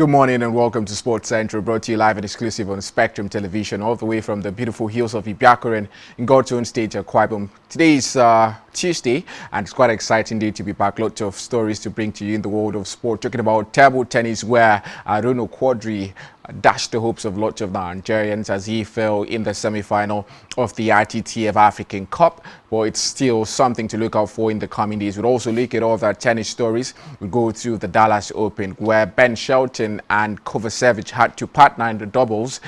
Good morning and welcome to Sports Central, brought to you live and exclusive on Spectrum Television, all the way from the beautiful hills of Ibiakuren in God's own state, Akwa Ibom. Today is Tuesday, and it's quite an exciting day to be back. Lots of stories to bring to you in the world of sport. Talking about table tennis, where Arono Quadri dashed the hopes of lots of Nigerians as he fell in the semi-final of the ITTF African Cup. But it's still something to look out for in the coming days. We'll also look at all the tennis stories. We'll go through the Dallas Open, where Ben Shelton and Kovacevic had to partner in the doubles.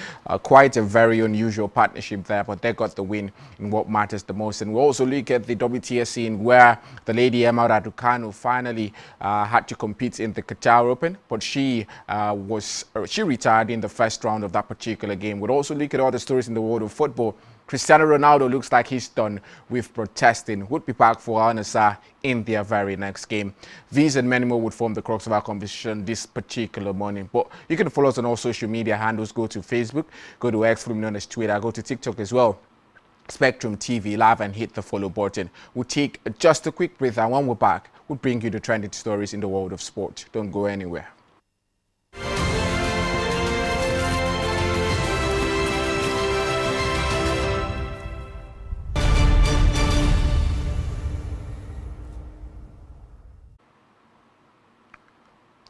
Quite a very unusual partnership there, but they got the win in what matters the most. And we'll also look at the WTA scene, where the lady Emma Raducanu finally had to compete in the Qatar Open, but she retired in the first round of that particular game. We'll also look at all the stories in the world of football. Cristiano Ronaldo looks like he's done with protesting. Would be back for Assar in their very next game. These and many more would form the crux of our conversation this particular morning. But you can follow us on all social media handles. Go to Facebook, go to X, formerly known as Twitter, go to TikTok as well. Spectrum TV Live, and hit the follow button. We'll take just a quick breath, and when we're back, we'll bring you the trending stories in the world of sport. Don't go anywhere.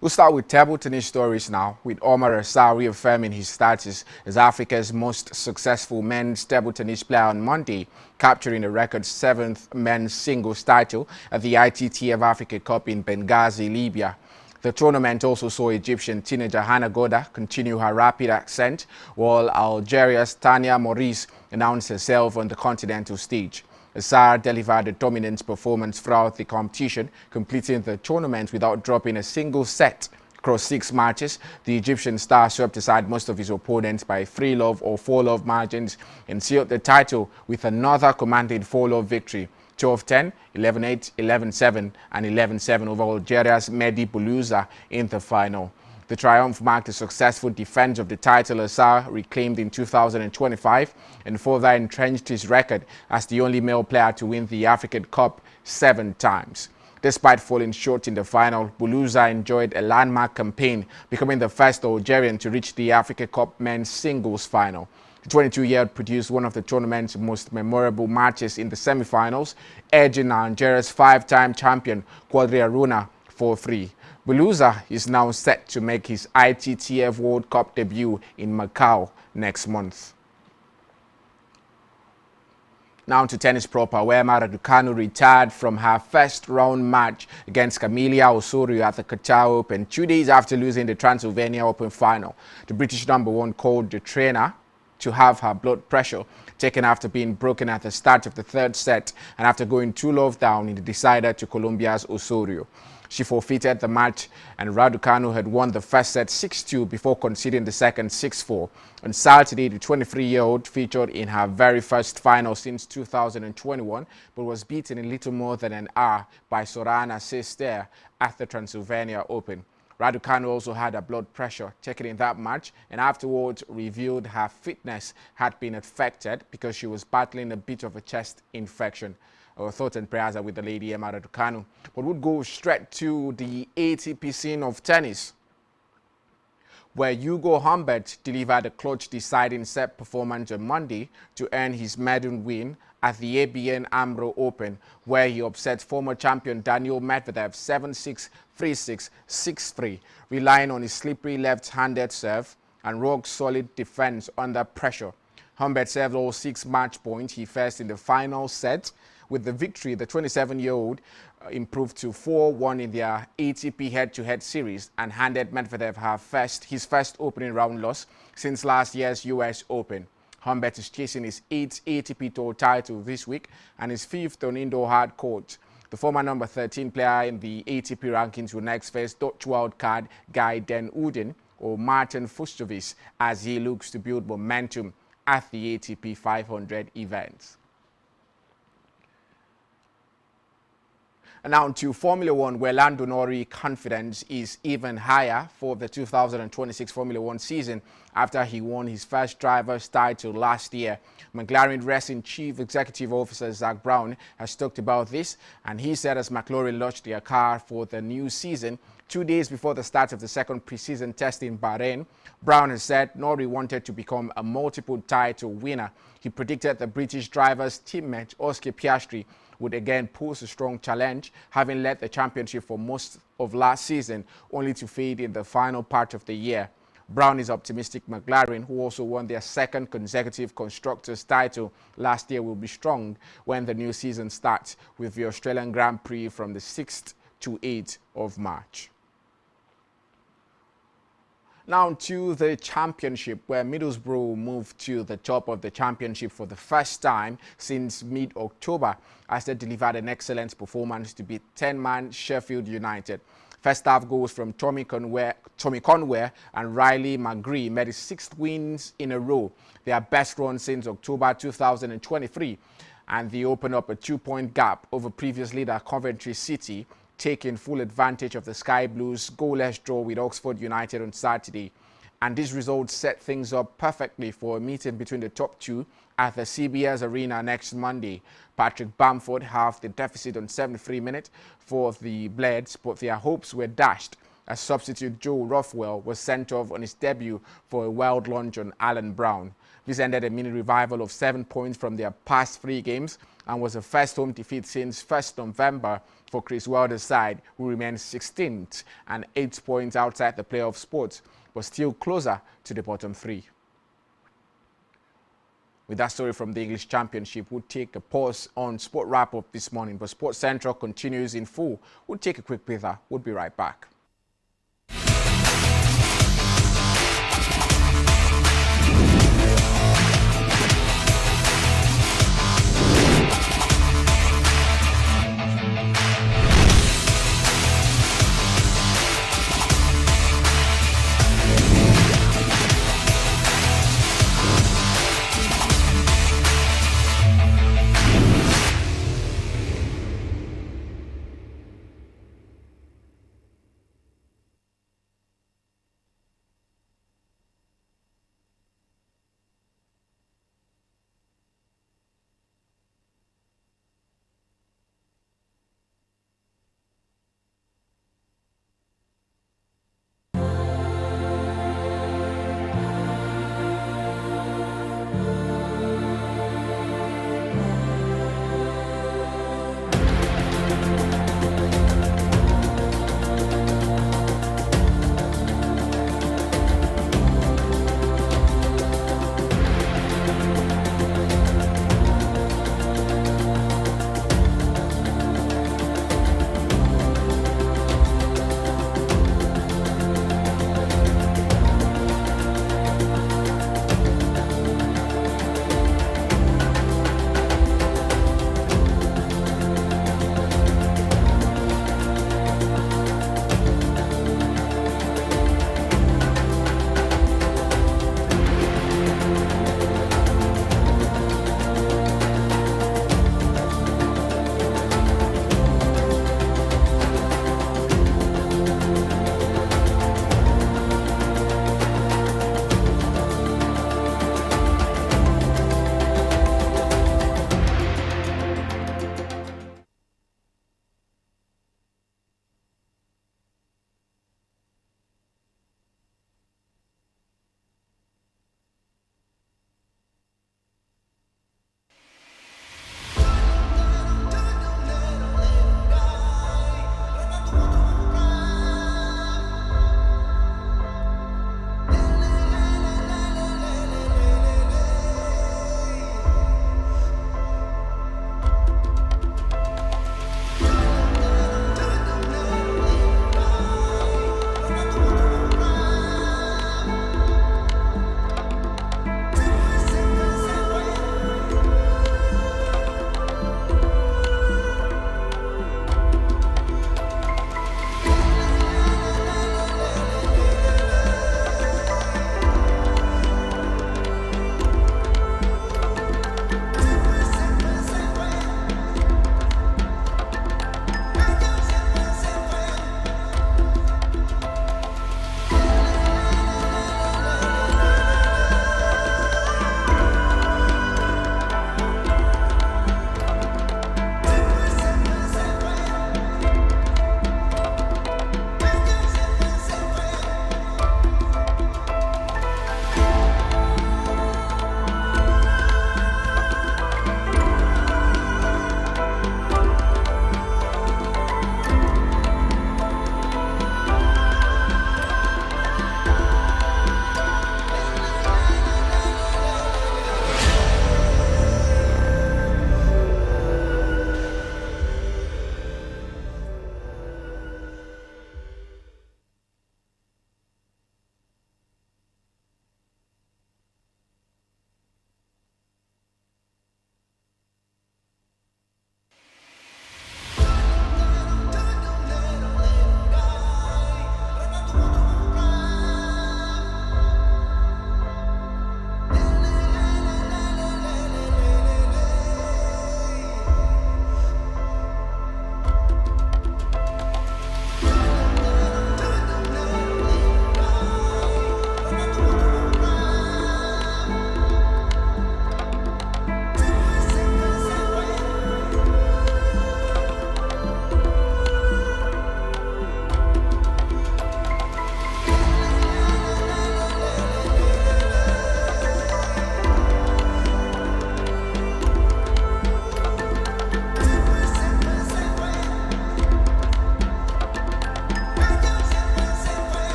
We'll start with table tennis stories now, with Assar reaffirming his status as Africa's most successful men's table tennis player on Monday, capturing a record 7th men's singles title at the ITTF Africa Cup in Benghazi, Libya. The tournament also saw Egyptian teenager Hannah Goda continue her rapid ascent, while Algeria's Tania Maurice announced herself on the continental stage. Assar delivered a dominant performance throughout the competition, completing the tournament without dropping a single set. Across 6 matches, the Egyptian star swept aside most of his opponents by 3-love or 4-love margins and sealed the title with another commanding 4-love victory. 12-10, 11-8, 11-7 and 11-7 over Algeria's Mehdi Boulouza in the final. The triumph marked a successful defense of the title Assar reclaimed in 2025 and further entrenched his record as the only male player to win the African Cup 7 times. Despite falling short in the final, Boulouza enjoyed a landmark campaign, becoming the first Algerian to reach the Africa Cup men's singles final. The 22-year-old produced one of the tournament's most memorable matches in the semi-finals, edging Nigeria's 5-time champion Quadri Aruna 4-3. Boulouza is now set to make his ITTF World Cup debut in Macau next month. Now to tennis proper, where Emma Raducanu retired from her first-round match against Camila Osorio at the Qatar Open 2 days after losing the Transylvania Open final. The British #1 called the trainer to have her blood pressure taken after being broken at the start of the 3rd set and after going 2-love down in the decider to Colombia's Osorio. She forfeited the match, and Raducanu had won the first set 6-2 before conceding the second 6-4. On Saturday, the 23-year-old featured in her very first final since 2021, but was beaten in little more than an hour by Sorana Cester at the Transylvania Open. Raducanu also had her blood pressure taken in that match, and afterwards revealed her fitness had been affected because she was battling a bit of a chest infection. Our thoughts and prayers are with the lady Emma Raducanu. But we'll go straight to the ATP scene of tennis, where Hugo Humbert delivered a clutch deciding set performance on Monday to earn his maiden win at the ABN AMRO Open, where he upset former champion Daniil Medvedev 7-6, 3-6, 6-3, relying on his slippery left-handed serve and rock-solid defense under pressure. Humbert served all 6 match points he faced in the final set. With the victory, the 27-year-old improved to 4-1 in their ATP head-to-head series and handed Medvedev his first opening round loss since last year's US Open. Humbert is chasing his 8th ATP Tour title this week and his 5th on indoor hard court. The former number 13 player in the ATP rankings will next face Dutch wildcard Guy Den Ouden or Martin Fustovic as he looks to build momentum at the ATP 500 events. And now to Formula One, where Lando Norris' confidence is even higher for the 2026 Formula One season after he won his first driver's title last year. McLaren Racing Chief Executive Officer Zak Brown has talked about this, and he said as McLaren launched their car for the new season 2 days before the start of the second preseason test in Bahrain, Brown has said Norris wanted to become a multiple title winner. He predicted the British driver's teammate Oscar Piastri would again pose a strong challenge, having led the championship for most of last season, only to fade in the final part of the year. Brown is optimistic McLaren, who also won their second consecutive Constructors' title last year, will be strong when the new season starts with the Australian Grand Prix from the 6th to 8th of March. Now to the championship, where Middlesbrough moved to the top of the championship for the first time since mid-October as they delivered an excellent performance to beat 10-man Sheffield United. First half goals from Tommy Conway and Riley McGree made it 6 wins in a row, their best run since October 2023, and they opened up a 2-point gap over previous leader Coventry City, taking full advantage of the Sky Blues' goalless draw with Oxford United on Saturday. And this result set things up perfectly for a meeting between the top two at the CBS Arena next Monday. Patrick Bamford halved the deficit on 73 minutes for the Blades, but their hopes were dashed as substitute Joe Rothwell was sent off on his debut for a wild lunge on Alan Brown. This ended a mini revival of 7 points from their past 3 games and was the first home defeat since 1st November for Chris Wilder's side, who remains 16th and 8 points outside the playoff spots, but still closer to the bottom 3. With that story from the English Championship, we'll take a pause on Sport Wrap-Up this morning, but Sports Central continues in full. We'll take a quick breather. We'll be right back.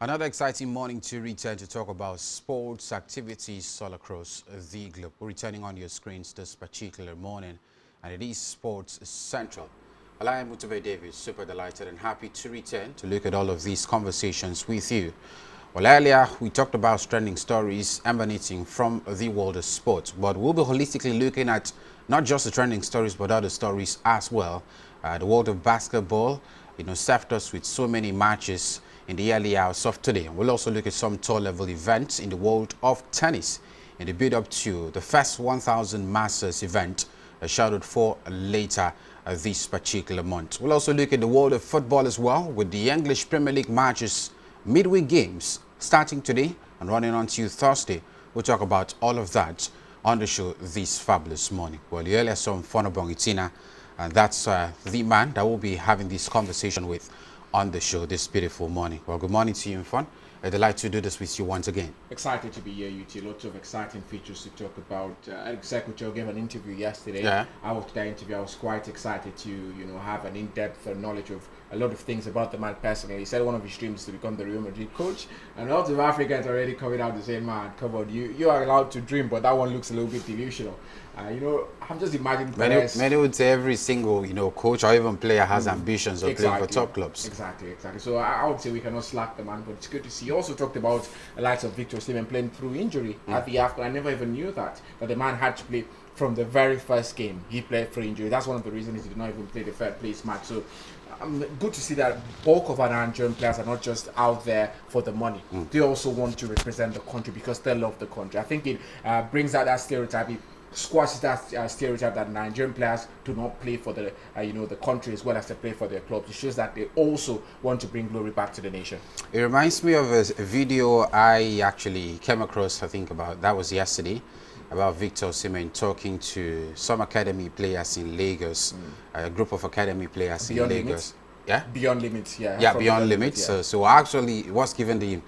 Another exciting morning to return to talk about sports activities all across the globe. We're returning on your screens this particular morning, and it is Sports Central. I am Mutube David, super delighted and happy to return to look at all of these conversations with you. Well, earlier we talked about trending stories emanating from the world of sports, but we'll be holistically looking at not just the trending stories, but other stories as well. The world of basketball, served us with so many matches in the early hours of today. We'll also look at some top-level events in the world of tennis in the build-up to the first 1000 Masters event scheduled for later this particular month. We'll also look at the world of football as well, with the English Premier League matches, midweek games starting today and running on to Thursday. We'll talk about all of that on the show this fabulous morning. Well, you earlier saw Fonobong Itina, and that's the man that we'll be having this conversation with on the show this beautiful morning. Well, good morning to you, Mfon. I'd like to do this with you once again. Excited to be here, UT. Lots of exciting features to talk about. Alex Sekucho gave an interview yesterday. Yeah. After that interview, I was quite excited to, have an in-depth knowledge of a lot of things about the man personally. He said one of his dreams is to become the Real Madrid coach, and lots of Africans already coming out to say, "Man, come on, you are allowed to dream, but that one looks a little bit delusional." I'm just imagining. Many would say every single, coach or even player has ambitions of playing for top clubs. Exactly. So I would say we cannot slack the man, but it's good to see. He also talked about the likes of Victor Osimhen playing through injury at the AFCON. I never even knew that the man had to play from the very first game. He played through injury. That's one of the reasons he did not even play the third place match. So good to see that bulk of our Nigerian players are not just out there for the money. They also want to represent the country because they love the country. I think it brings out that stereotype. It squashes that stereotype that Nigerian players do not play for the the country as well as they play for their clubs. It shows that they also want to bring glory back to the nation. It reminds me of a video I actually came across, I think that was yesterday, about Victor Osimhen talking to some academy players in Lagos, a group of academy players Beyond in Lagos. Limits? Yeah, Beyond Limits, yeah. Yeah, Beyond Limits. Yeah. So actually, was given the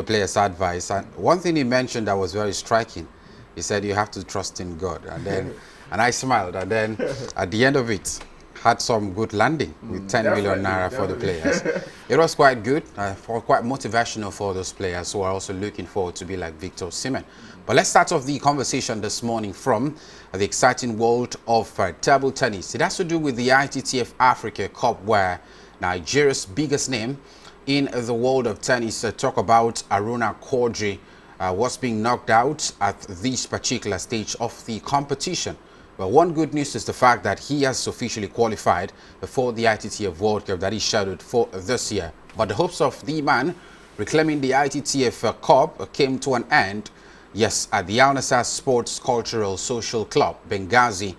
players advice, and one thing he mentioned that was very striking. He said you have to trust in God, and then and I smiled, and then at the end of it, had some good landing with 10 million naira for the players. It was quite good, quite motivational for those players who are also looking forward to be like Victor Osimhen. But let's start off the conversation this morning from the exciting world of table tennis. It has to do with the ITTF Africa Cup, where Nigeria's biggest name in the world of tennis, talk about Aruna Quadri, was being knocked out at this particular stage of the competition. Well, one good news is the fact that he has officially qualified for the ITTF World Cup that is scheduled for this year. But the hopes of the man reclaiming the ITTF Cup came to an end, yes, at the Assar Sports Cultural Social Club, Benghazi,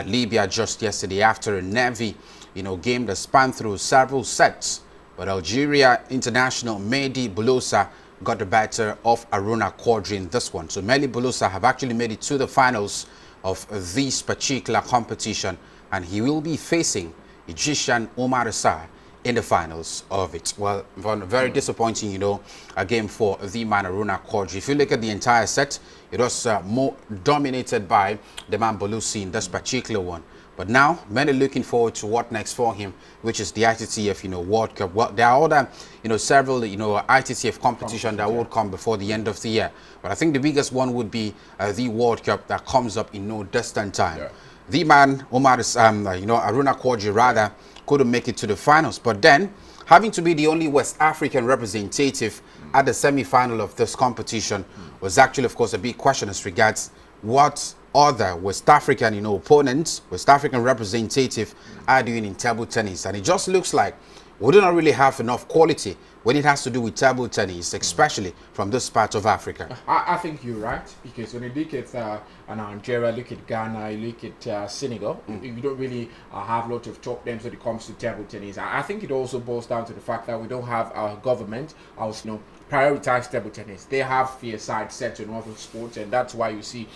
Libya, just yesterday after a nervy, game that spanned through several sets. But Algeria international Mehdi Boulousa got the better of Aruna Quadri in this one. So Mehdi Boulousa have actually made it to the finals of this particular competition, and he will be facing Egyptian Omar Assar in the finals of it. Well, very disappointing, a game for the man Aruna Quadri. If you look at the entire set, it was more dominated by the man Boulousa in this particular one. But now, many looking forward to what next for him, which is the ITTF, World Cup. Well, there are other, several, ITTF competition that will come before the end of the year. But I think the biggest one would be the World Cup that comes up in no distant time. Yeah. The man, Aruna Quadri, rather, couldn't make it to the finals. But then, having to be the only West African representative at the semi-final of this competition was actually, of course, a big question as regards what other West African, opponents, West African representative are doing in table tennis. And it just looks like we do not really have enough quality when it has to do with table tennis, especially from this part of Africa. I think you're right, because when you look at Nigeria, look at Ghana, you look at Senegal, you don't really have a lot of top names when it comes to table tennis. I think it also boils down to the fact that we don't have our government, prioritize table tennis. They have their side set on other sports, and that's why you see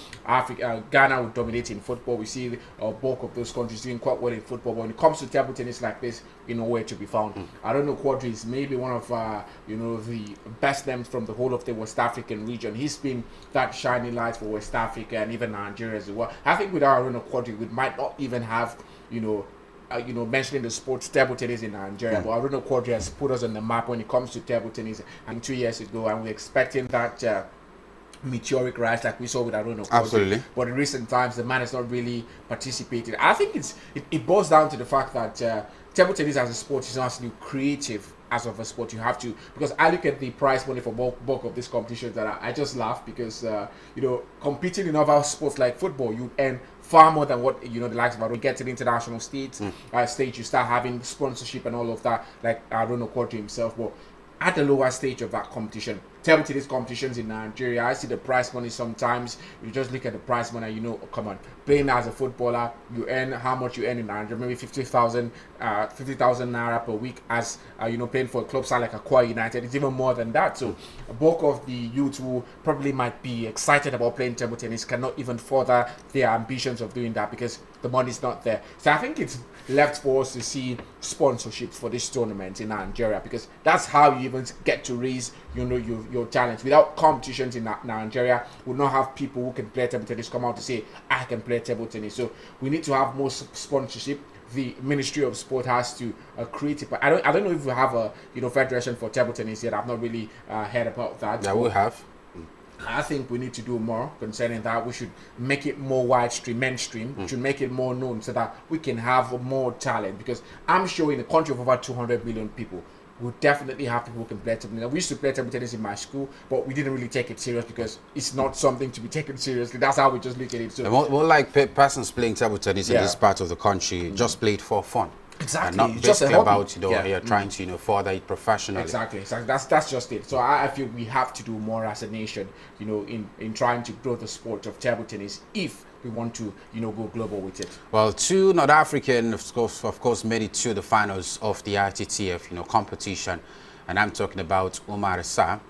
Ghana will dominate in football. We see bulk of those countries doing quite well in football. But when it comes to table tennis like this, nowhere to be found. I don't know, Quadri is maybe one of the best names from the whole of the West African region. He's been that shining light for West Africa and even Nigeria as well. I think without Aruna Quadri, we might not even have mentioning the sports table tennis in Nigeria, but Aruna Quadri has put us on the map when it comes to table tennis. And 2 years ago, and we're expecting that meteoric rise like we saw with Aruna Quadri. Absolutely. But in recent times, the man has not really participated. I think it boils down to the fact that table tennis as a sport is not actually creative as of a sport. You have to, because I look at the prize money for bulk of these competitions that I just laugh because competing in other sports like football, you earn far more than what the likes of get to the international stage. You start having sponsorship and all of that, like Aruna Quadri himself. But at the lower stage of that competition, table tennis competitions in Nigeria, I see the prize money sometimes. You just look at the prize money, come on, playing as a footballer, you earn how much you earn in Nigeria, maybe 50,000 naira per week. As playing for a club side like Aqua United, it's even more than that. So a bulk of the youth who probably might be excited about playing table tennis cannot even further their ambitions of doing that because the money's not there. So I think it's left for us to see sponsorships for this tournament in Nigeria, because that's how you even get to raise your talent. Without competitions in Nigeria, we'll not have people who can play table tennis come out to say I can play table tennis. So we need to have more sponsorship. The Ministry of Sport has to create it, but I don't know if we have a federation for table tennis yet. I've not really heard about that. Yeah, we have. I think we need to do more concerning that. We should make it more mainstream. We should make it more known so that we can have more talent. Because I'm sure in a country of over 200 million people, we'll definitely have people who can play table tennis. We used to play table tennis in my school, but we didn't really take it serious because it's not something to be taken seriously. That's how we just look at it. So more like persons playing table tennis in this part of the country just play it for fun. Exactly. And not it's basically just about you're trying to further it professionally. Exactly. That's just it. So I feel we have to do more as a nation, in trying to grow the sport of table tennis if we want to go global with it. Well, two North African of course made it to the finals of the ITTF competition, and I'm talking about Omar Assar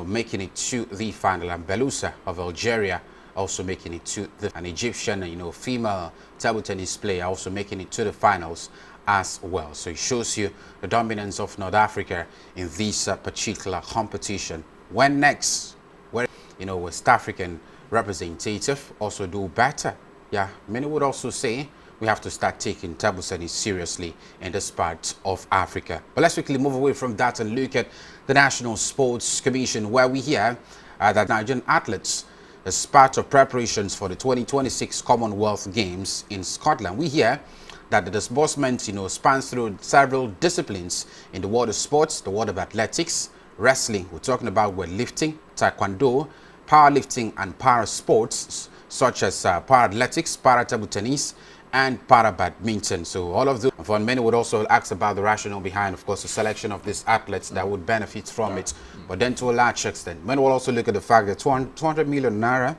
making it to the final, and Belousa of Algeria also making it to an Egyptian female table tennis player also making it to the finals as well. So it shows you the dominance of North Africa in this particular competition. When next, where West African representative also do better? Yeah, many would also say we have to start taking table tennis seriously in this part of Africa. But let's quickly move away from that and look at the National Sports Commission, where we hear that Nigerian athletes, as part of preparations for the 2026 Commonwealth Games in Scotland, we hear that the disbursement, spans through several disciplines in the world of sports, the world of athletics, wrestling. We're talking about weightlifting, taekwondo, powerlifting, and para sports such as para athletics, para table tennis, and para badminton. So all of those. For many would also ask about the rationale behind, of course, the selection of these athletes that would benefit from it. But then to a large extent, many will also look at the fact that 200 million naira,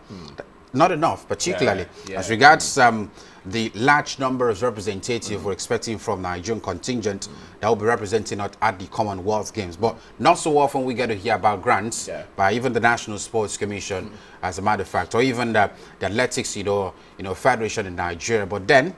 not enough, particularly as regards the large number of representatives we're expecting from Nigerian contingent that will be representing us at the Commonwealth Games. But not so often we get to hear about grants by even the National Sports Commission, as a matter of fact, or even the athletics, federation in Nigeria. But then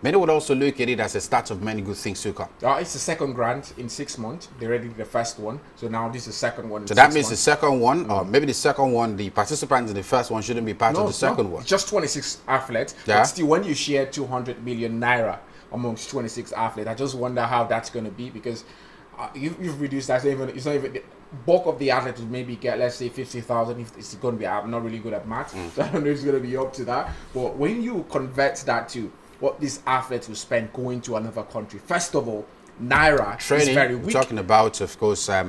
many would also look at it as a start of many good things to come. It's the second grant in 6 months. They already did the first one, so now this is the second one. So that means the second one, or maybe the second one, the participants in the first one shouldn't be part of the second one. Just 26 athletes. But still, when you share 200 million naira amongst 26 athletes, I just wonder how that's going to be, because you've reduced that. It's not even the bulk of the athletes would maybe get, let's say, 50,000. If it's going to be, I'm not really good at maths, so I don't know if it's going to be up to that. But when you convert that to what these athletes will spend going to another country, first of all, naira training, is very weak. We're talking about, of course, how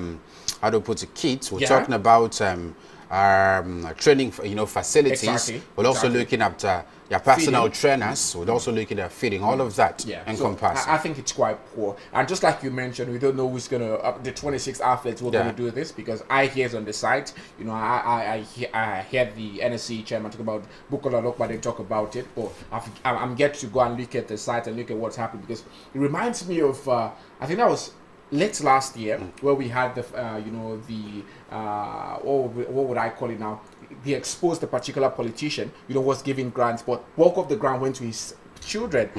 do we put it, kits. We're talking about training, facilities. We're also looking at your personal trainers. We're also looking at feeding. All of that encompassed. So I think it's quite poor. And just like you mentioned, we don't know who's going to, the 26 athletes who are going to do this, because I hear on the site, I hear the NSC chairman talk about Bukola Lokma, they talk about it, but I'm yet to go and look at the site and look at what's happening, because it reminds me of, I think that was late last year, where we had the, what would I call it now? He exposed a particular politician, was giving grants, but bulk of the grant went to his children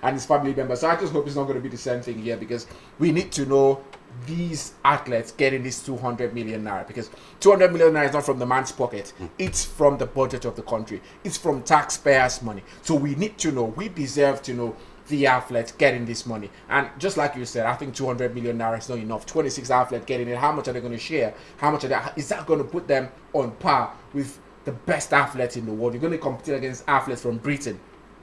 and his family members. So I just hope it's not going to be the same thing here, because we need to know these athletes getting this 200 million naira, because 200 million naira is not from the man's pocket. It's from the budget of the country. It's from taxpayers' money. So we need to know, we deserve to know the athletes getting this money. And just like you said, I think 200 million naira is not enough. 26 athletes getting it. How much are they going to share? How much is that going to put them on par with the best athletes in the world? You're going to compete against athletes from Britain,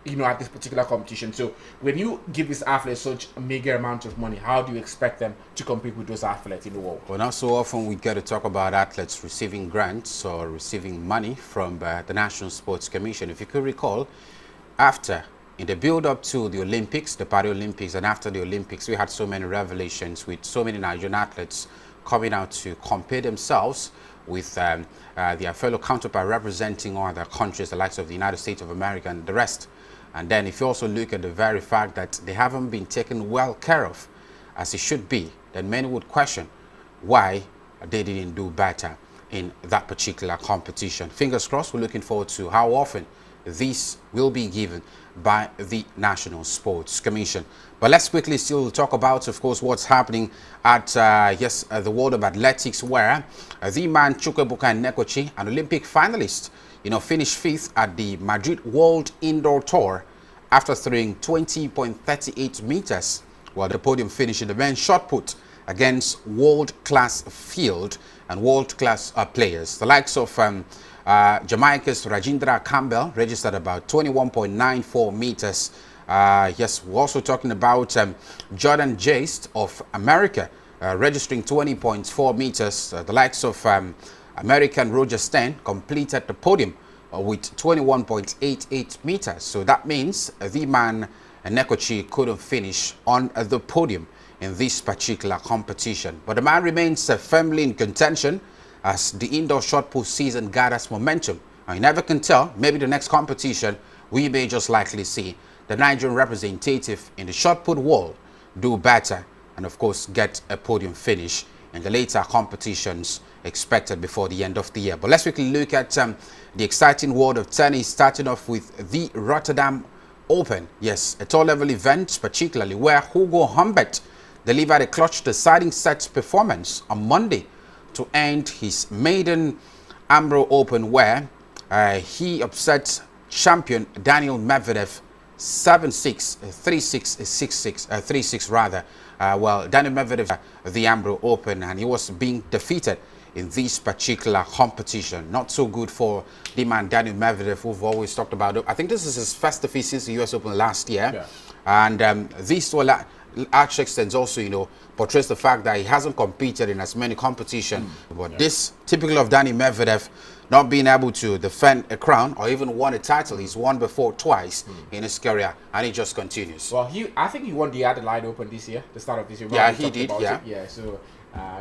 at this particular competition. So when you give these athletes such a meager amount of money, how do you expect them to compete with those athletes in the world? Well, not so often we get to talk about athletes receiving grants or receiving money from the National Sports Commission. If you could recall, in the build-up to the Olympics, the Paralympics, and after the Olympics, we had so many revelations with so many Nigerian athletes coming out to compare themselves with their fellow counterpart representing other countries, the likes of the United States of America and the rest. And then if you also look at the very fact that they haven't been taken well care of as it should be, then many would question why they didn't do better in that particular competition. Fingers crossed, we're looking forward to how often this will be given by the National Sports Commission. But let's quickly still talk about, of course, what's happening at the world of athletics, where the man Chukwuebuka Nekochi, an Olympic finalist, finished 5th at the Madrid World Indoor Tour after throwing 20.38 meters, while the podium finished in the men's shot put against world-class field and world-class players. The likes of Jamaica's Rajendra Campbell registered about 21.94 meters. We're also talking about Jordan Jaste of America registering 20.4 meters. The likes of American Roger Stein completed the podium with 21.88 meters. So that means the man Nekochi couldn't finish on the podium in this particular competition. But the man remains firmly in contention as the indoor shot put season gathers momentum. And you never can tell, maybe the next competition we may just likely see the Nigerian representative in the shot put world do better and of course get a podium finish in the later competitions expected before the end of the year. But let's quickly look at the exciting world of tennis, starting off with the Rotterdam Open. Yes, a top-level event, particularly where Hugo Humbert delivered a clutch deciding set performance on Monday to end his maiden Ambro Open, where he upset champion Daniel Medvedev 7-6, 3-6, 6-6, 3-6 rather. Daniel Medvedev the Ambro Open, and he was being defeated in this particular competition. Not so good for the man Daniel Medvedev, who've always talked about. I think this is his first defeat since the US Open last year. Yeah. And this to a large extent also, portrays the fact that he hasn't competed in as many competitions. But this, typical of Daniel Medvedev, not being able to defend a crown or even won a title. He's won before twice in his career, and he just continues. Well, I think he won the Adelaide Open this year, the start of this year. Yeah, he did, yeah. Yeah, so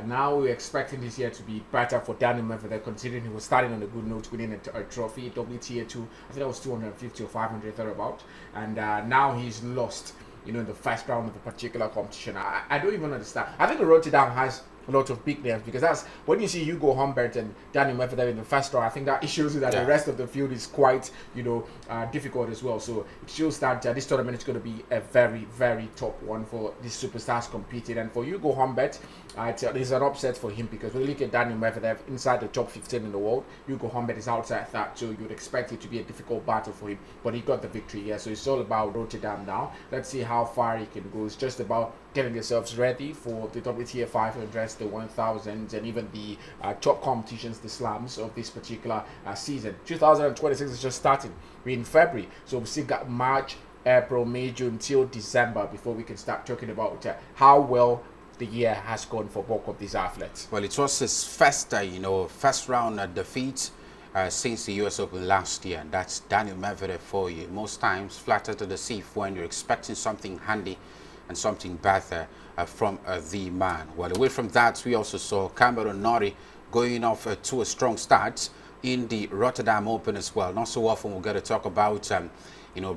now we're expecting this year to be better for Daniel Medvedev, considering he was starting on a good note, winning a trophy, WTA 2. I think that was 250 or 500 thereabout. And now he's lost, in the first round of a particular competition. I don't even understand. I think Rotterdam has a lot of big names, because that's when you see Hugo Humbert and Daniel Medvedev in the first round. I think that it shows you that the rest of the field is quite difficult as well. So it shows that this tournament is going to be a very, very top one for these superstars competing. And for Hugo Humbert, it's an upset for him, because when you look at Daniel Medvedev inside the top 15 in the world, Hugo Humbert is outside that, so you'd expect it to be a difficult battle for him, but he got the victory. So it's all about Rotterdam now. Let's see how far he can go. It's just about getting yourselves ready for the WTA 500, the 1000s, and even the top competitions, the slams of this particular season. 2026 is just starting. We're in February, so we've still got March, April, May, June till December before we can start talking about how well the year has gone for both of these athletes. Well, it was his first, first round defeat since the US Open last year. And that's Daniel Medvedev for you. Most times flatter to deceive when you're expecting something handy and something better from the man. Well, away from that, we also saw Cameron Norrie going off to a strong start in the Rotterdam Open as well. Not so often we'll get to talk about,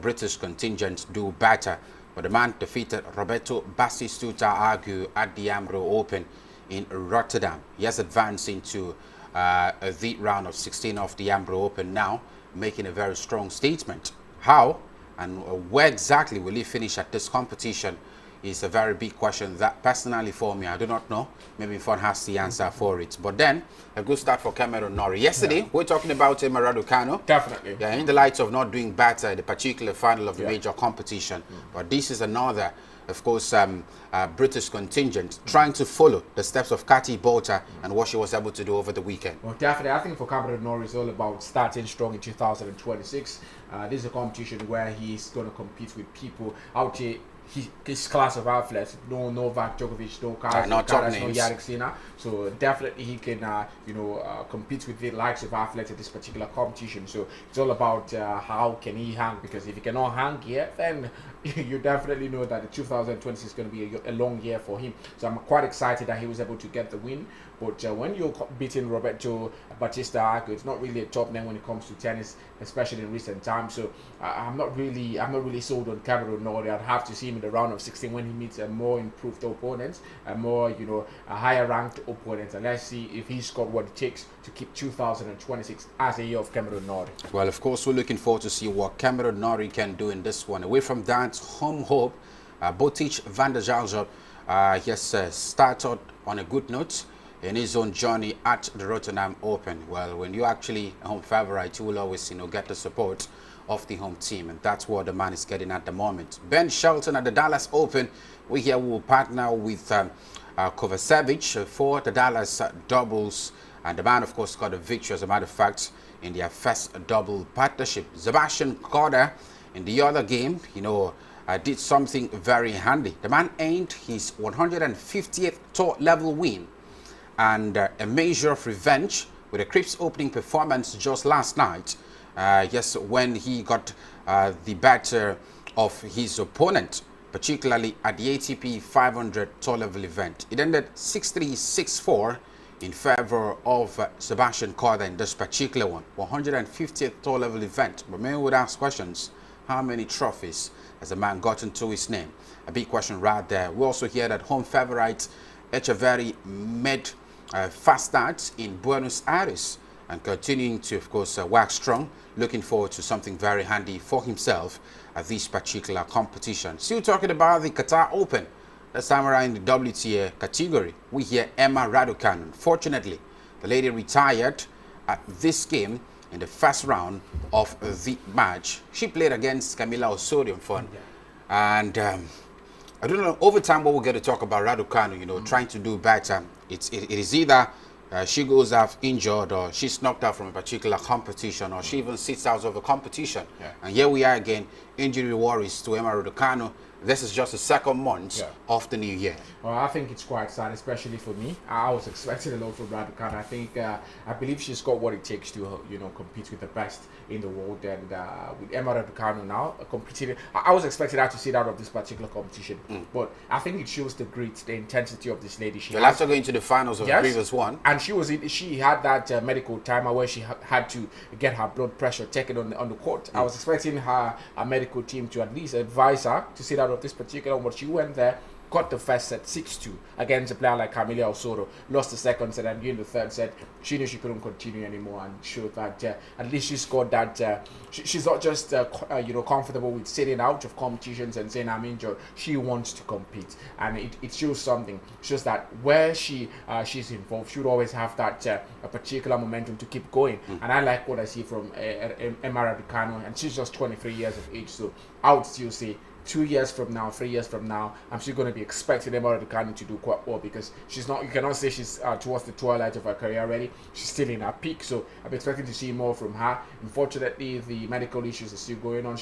British contingents do better. But the man defeated Roberto Batistuta Agut at the Ambro Open in Rotterdam. He has advanced into the round of 16 of the Ambro Open now, making a very strong statement. How and where exactly will he finish at this competition? is a very big question that personally for me, I do not know. Maybe Fon has the answer for it. But then, a good start for Cameron Norrie. Yesterday, we're talking about Emma Raducanu. Definitely. Yeah, in the light of not doing better in the particular final of the major competition. But this is another, of course, British contingent trying to follow the steps of Kati Bolter and what she was able to do over the weekend. Well, definitely. I think for Cameron Norrie, it's all about starting strong in 2026. This is a competition where he's going to compete with people out here. His class of athletes, no Novak Djokovic, no Carlos, no Yannick Sinner. So definitely he can, compete with the likes of athletes at this particular competition. So it's all about how can he hang, because if he cannot hang here, then you definitely know that the 2020 is going to be a long year for him. So I'm quite excited that he was able to get the win. But when you're beating Roberto Bautista, it's not really a top name when it comes to tennis, especially in recent times. So I'm not really sold on Cameron Norrie. I'd have to see him in the round of 16 when he meets a more improved opponent, a more a higher ranked opponent, and let's see if he's got what it takes to keep 2026 as a year of Cameron Norrie. Well, of course, we're looking forward to see what Cameron Norrie can do in this one. Away from that, home hope, Botic van der Zalzop, started on a good note in his own journey at the Rotterdam Open. Well, when you're actually a home favorite, you will always, get the support of the home team, and that's what the man is getting at the moment. Ben Shelton at the Dallas Open, we here will partner with Kovacevic for the Dallas doubles, and the man, of course, got a victory, as a matter of fact, in their first double partnership. Sebastian Korda in the other game, did something very handy. The man earned his 150th tour level win, and a measure of revenge with a crisp opening performance just last night. When he got the better of his opponent, particularly at the ATP 500 tour level event. It ended 6-3, 6-4 in favor of Sebastian Korda in this particular one, 150th tour level event. But many would ask questions: how many trophies has the man gotten to his name? A big question right there. We also hear that home favorite Echeverry made fast start in Buenos Aires and continuing to, of course, wax strong. Looking forward to something very handy for himself at this particular competition. Still talking about the Qatar Open. This time around in the WTA category, we hear Emma Raducanu. Unfortunately, the lady retired at this game in the first round of the match. She played against Camila Osorio Fon. And I don't know, over time what we'll get to talk about Raducanu, trying to do better. It is either she goes off injured, or she's knocked out from a particular competition, or she even sits out of a competition. And here we are again, injury worries to Emma Raducanu. This is just the second month of the new year. Well, I think it's quite sad, especially for me. I was expecting a lot from Raducanu. I believe she's got what it takes to, compete with the best in the world. And with Emma Raducanu now competing, I was expecting her to sit out of this particular competition. But I think it shows the grit, the intensity of this lady. Well, after going to the finals of the previous one, and she had that medical timer where she had to get her blood pressure taken on the court. I was expecting her medical team to at least advise her to sit out of this particular one, but she went there, got the first set 6-2 against a player like Camila Osorio, lost the second set, and in the third set she knew she couldn't continue anymore, and showed that at least she scored that. She's not just comfortable with sitting out of competitions and saying I'm injured. She wants to compete, and it shows something. It shows that where she's involved, she would always have that a particular momentum to keep going. And I like what I see from Emma Raducanu, and she's just 23 years of age. So I would still say 2 years from now, 3 years from now, I'm still going to be expecting Emma Raducanu to do quite well, because she's not. You cannot say she's towards the twilight of her career already. She's still in her peak, so I'm expecting to see more from her. Unfortunately, the medical issues are still going on.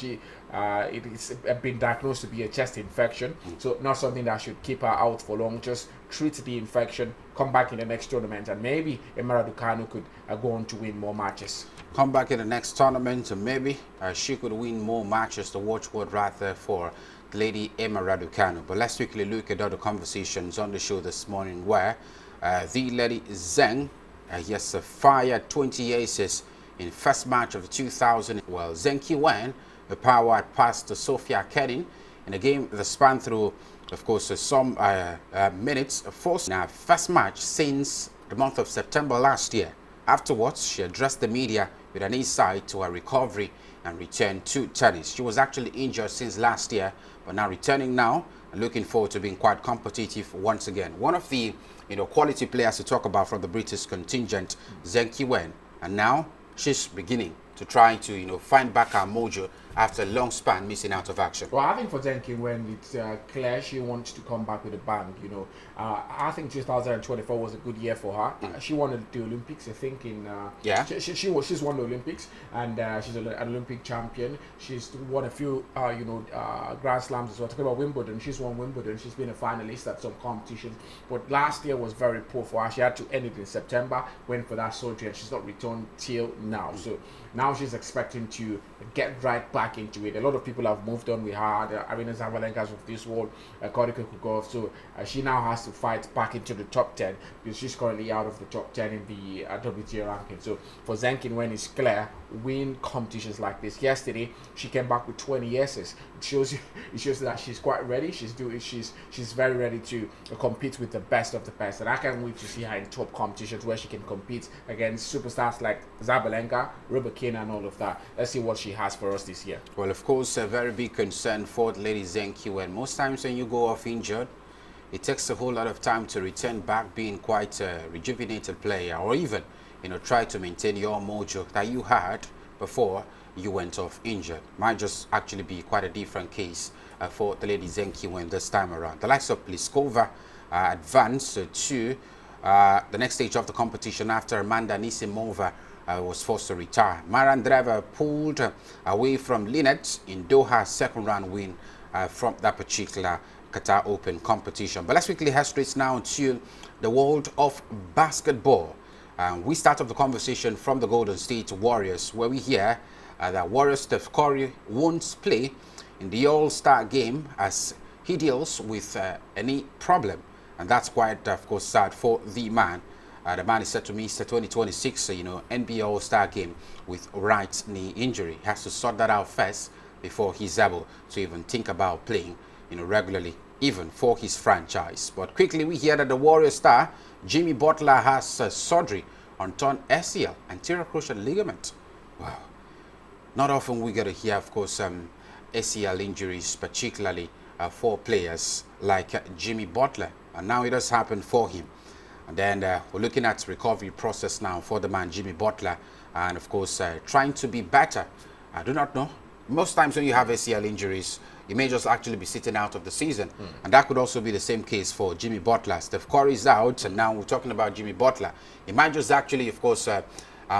It's been diagnosed to be a chest infection, so not something that should keep her out for long. Just treat the infection, come back in the next tournament, and maybe Emma Raducanu could go on to win more matches. Come back in the next tournament, and maybe she could win more matches. The watchword right there for Lady Emma Raducanu. But let's quickly look at other conversations on the show this morning, where the Lady Zheng fired 20 aces in first match of 2000. Well, Zheng Qiwen, the power passed to Sofia Kenin in a game that spanned through, of course, some minutes. In her first match since the month of September last year. Afterwards, she addressed the media with an insight to her recovery and return to tennis. She was actually injured since last year, but now returning now and looking forward to being quite competitive once again. One of the quality players to talk about from the British contingent, Zheng Qiwen, and now she's beginning to try to find back her mojo after a long span missing out of action. Well, I think for Zenkin, when it's clear she wants to come back with a bang, I think 2024 was a good year for her. She won the Olympics, I think, in she's won the Olympics, and she's an Olympic champion. She's won a few Grand Slams as well. Talking about Wimbledon, she's won Wimbledon. She's been a finalist at some competitions, but last year was very poor for her. She had to end it in September, went for that surgery, and she's not returned till now. So now she's expecting to get right back into it. A lot of people have moved on with her, the Arena Zabalenkas of this world, Korika Kukov. So she now has to fight back into the top 10 because she's currently out of the top 10 in the WTA ranking. So for Zenkin, when it's clear, win competitions like this. Yesterday, she came back with 20 aces. It shows that she's quite ready. She's very ready to compete with the best of the best. And I can't wait to see her in top competitions where she can compete against superstars like Zabalenka, Rybakina, and all of that. Let's see what she has for us this year. Well, of course, a very big concern for the lady Zheng Qiwen. Most times when you go off injured, it takes a whole lot of time to return back being quite a rejuvenated player, or even try to maintain your mojo that you had before you went off injured. Might just actually be quite a different case for the lady Zheng Qiwen this time around. The likes of Pliskova advanced to the next stage of the competition after Amanda Anisimova was forced to retire. Mara Andreeva pulled away from Linnet in Doha's second round win from that particular Qatar Open competition. But let's quickly head straight now to the world of basketball. We start off the conversation from the Golden State Warriors, where we hear that Warriors Steph Curry won't play in the All-Star game as he deals with any problem. And that's quite, of course, sad for the man. The man is set to miss the 2026 NBA All-Star game with right knee injury. He has to sort that out first before he's able to even think about playing regularly, even for his franchise. But quickly we hear that the Warrior star Jimmy Butler has surgery on torn ACL, anterior cruciate ligament. Wow. Not often we get to hear, of course, ACL injuries, particularly for players like Jimmy Butler. And now it has happened for him. And then we're looking at recovery process now for the man, Jimmy Butler. And of course, trying to be better. I do not know. Most times when you have ACL injuries, you may just actually be sitting out of the season. And that could also be the same case for Jimmy Butler. Steph Curry is out, and now we're talking about Jimmy Butler. He might just actually, of course,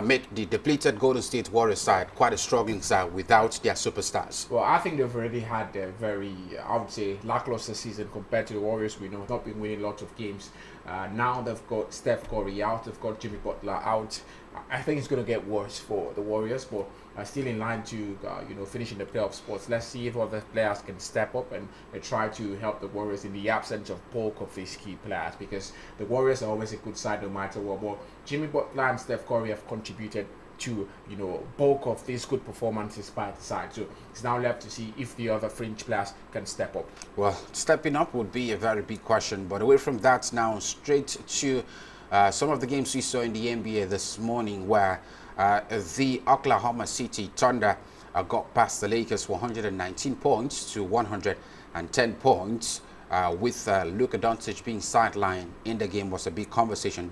make the depleted Golden State Warriors side quite a struggling side without their superstars. Well, I think they've already had a very, I would say, lackluster season compared to the Warriors. We know not been winning lots of games. Now they've got Steph Curry out, they've got Jimmy Butler out. I think it's going to get worse for the Warriors, but still in line to finish in the playoff spots. Let's see if other players can step up and try to help the Warriors in the absence of bulk of these key players, because the Warriors are always a good side no matter what. But Jimmy Butler and Steph Curry have contributed to bulk of these good performances by the side. So it's now left to see if the other fringe players can step up. Well, stepping up would be a very big question, but away from that now, straight to some of the games we saw in the NBA this morning, where the Oklahoma City Thunder got past the Lakers 119 points to 110 points, with Luka Doncic being sidelined in the game was a big conversation.